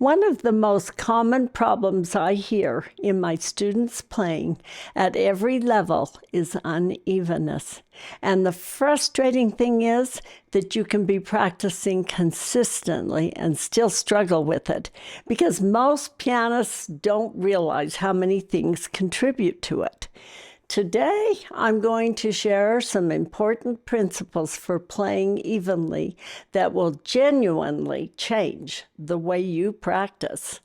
One of the most common problems I hear in my students playing at every level is unevenness. And the frustrating thing is that you can be practicing consistently and still struggle with it because most pianists don't realize how many things contribute to it. Today, I'm going to share some important principles for playing evenly that will genuinely change the way you practice.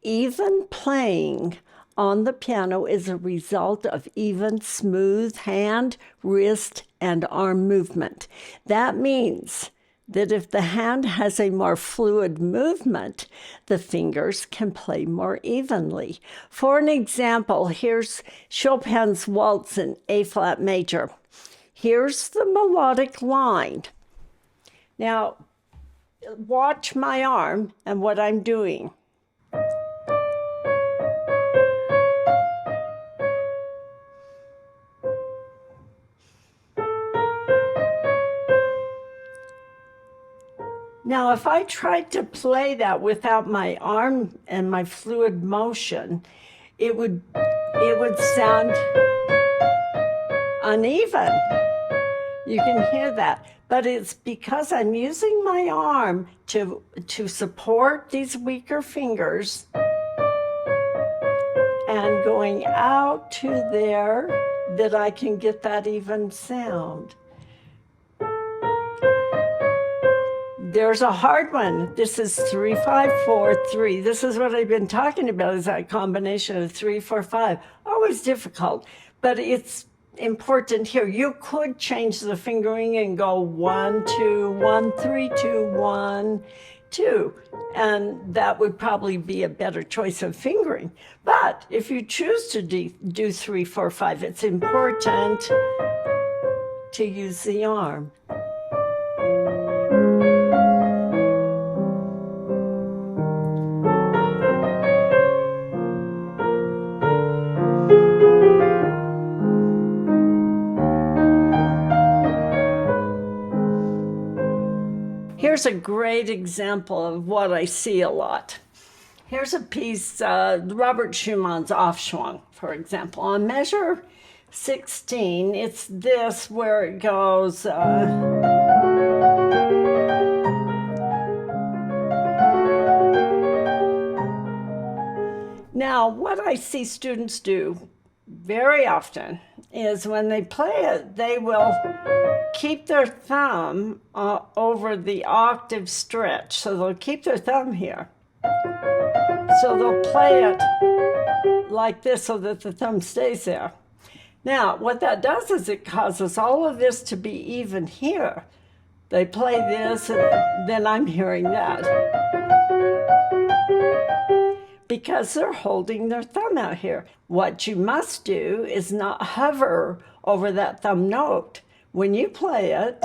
Even playing on the piano is a result of even, smooth hand, wrist, and arm movement. That means that if the hand has a more fluid movement, the fingers can play more evenly. For an example, here's Chopin's Waltz in A-flat major. Here's the melodic line. Now, watch my arm and what I'm doing. Now, if I tried to play that without my arm and my fluid motion, it would sound uneven. You can hear that. But it's because I'm using my arm to support these weaker fingers and going out to there that I can get that even sound. There's a hard one. This is 3-5-4-3. This is what I've been talking about, is that combination of 3-4-5. Always difficult, but it's important here. You could change the fingering and go 1-2-1-3-2-1-2, and that would probably be a better choice of fingering. But if you choose to do 3-4-5, it's important to use the arm. Here's a great example of what I see a lot. Here's a piece, Robert Schumann's Aufschwung, for example. On measure 16, it's this where it goes. Now, what I see students do very often is when they play it, they will keep their thumb over the octave stretch. So they'll keep their thumb here. So they'll play it like this so that the thumb stays there. Now, what that does is it causes all of this to be even here. They play this, and then I'm hearing that. Because they're holding their thumb out here. What you must do is not hover over that thumb note. When you play it,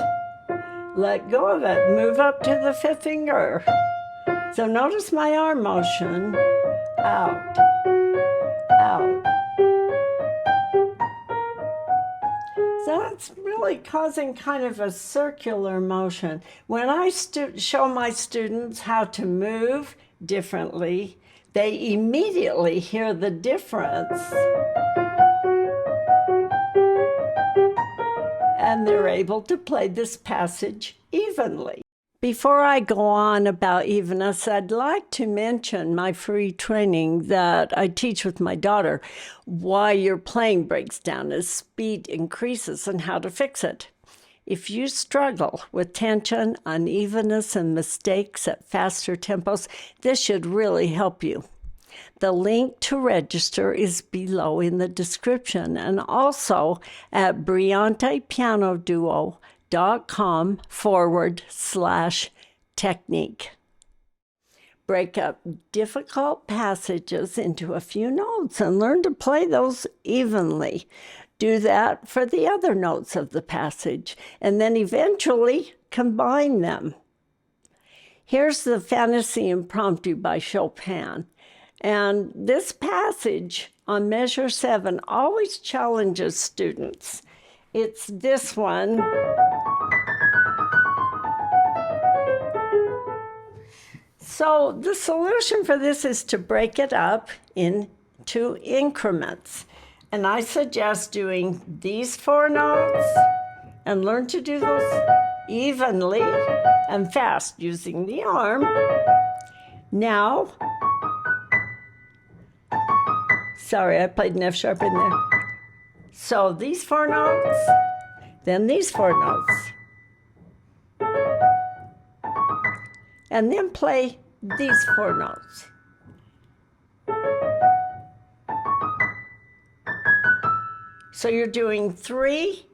let go of it. Move up to the fifth finger. So notice my arm motion. Out, out. So that's really causing kind of a circular motion. When I show my students how to move differently, they immediately hear the difference. And they're able to play this passage evenly. Before I go on about evenness, I'd like to mention my free training that I teach with my daughter, why your playing breaks down as speed increases and how to fix it. If you struggle with tension, unevenness, and mistakes at faster tempos, this should really help you. The link to register is below in the description and also at brillantepianoduo.com/technique. Break up difficult passages into a few notes and learn to play those evenly. Do that for the other notes of the passage and then eventually combine them. Here's the Fantasy Impromptu by Chopin. And this passage on measure 7 always challenges students. It's this one. So the solution for this is to break it up into increments. And I suggest doing these 4 notes and learn to do those evenly and fast using the arm. Now, sorry, I played an F sharp in there. So these 4 notes, then these 4 notes. And then play these 4 notes. So you're doing 3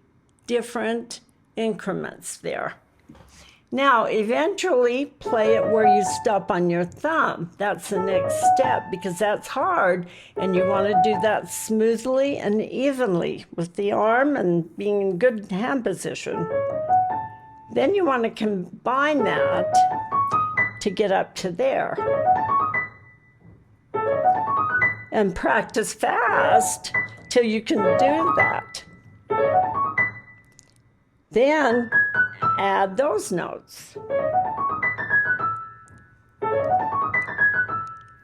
different increments there. Now, eventually play it where you stop on your thumb. That's the next step because that's hard and you want to do that smoothly and evenly with the arm and being in good hand position. Then you want to combine that to get up to there. And practice fast till you can do that. Then add those notes.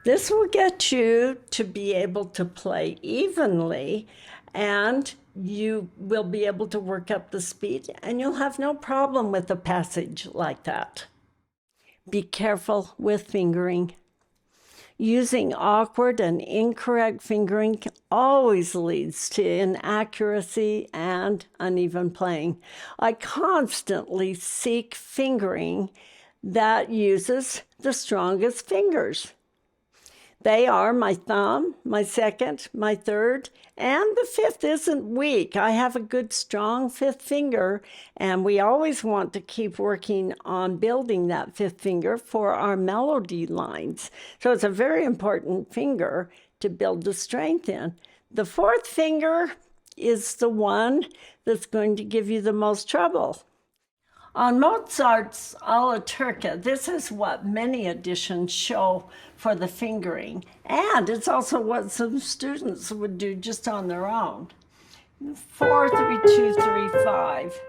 This will get you to be able to play evenly, and you will be able to work up the speed, and you'll have no problem with a passage like that. Be careful with fingering. Using awkward and incorrect fingering always leads to inaccuracy and uneven playing. I constantly seek fingering that uses the strongest fingers. They are my thumb, my second, my third, and the fifth isn't weak. I have a good, strong fifth finger, and we always want to keep working on building that fifth finger for our melody lines. So it's a very important finger to build the strength in. The fourth finger is the one that's going to give you the most trouble. On Mozart's Alla Turca, this is what many editions show for the fingering, and it's also what some students would do just on their own. 4, 3, 2, 3, 5.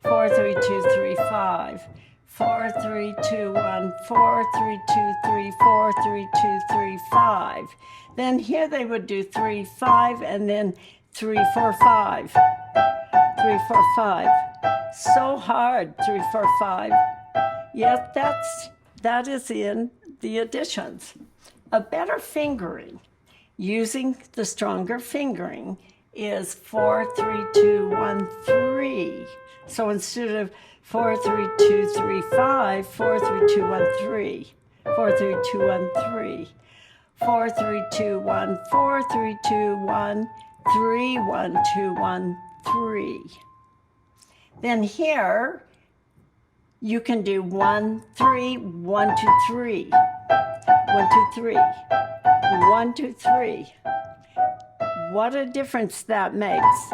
4, 3, 2, 3, 5. 4, 3, 2, 1. 4, 3, 2, 3, 4, 3, 2, 3, 5. Then here they would do 3, 5, and then 3, 4, 5. 3, 4, 5. So hard, 3, 4, 5. Yet that is in the additions. A better fingering, using the stronger fingering, is 4, 3, 2, 1, 3. So instead of 4, 3, 2, 3, 5, 4, 3, 2, 1, 3. 4, 3, 2, 1, 3. 4, 3, 2, 1, 4, 3, 2, 1, 3, 1, 2, 1, 3. Then here, you can do 1, 3, 1, 2, 3. 1, 2, 3. 1, 2, 3. What a difference that makes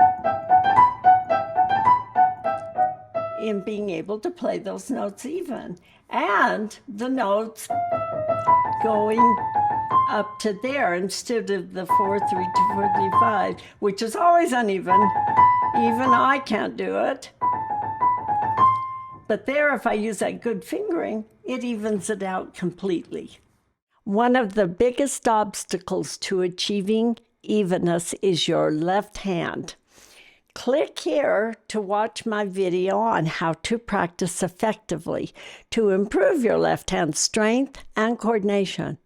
in being able to play those notes even. And the notes going up to there instead of the 4, 3, 2, 4, 3, 5, which is always uneven. Even I can't do it. But there, if I use that good fingering, it evens it out completely. One of the biggest obstacles to achieving evenness is your left hand. Click here to watch my video on how to practice effectively to improve your left hand strength and coordination.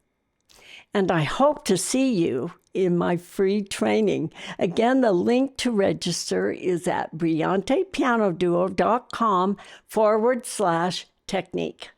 And I hope to see you in my free training. Again, the link to register is at brillantepianoduo.com/technique.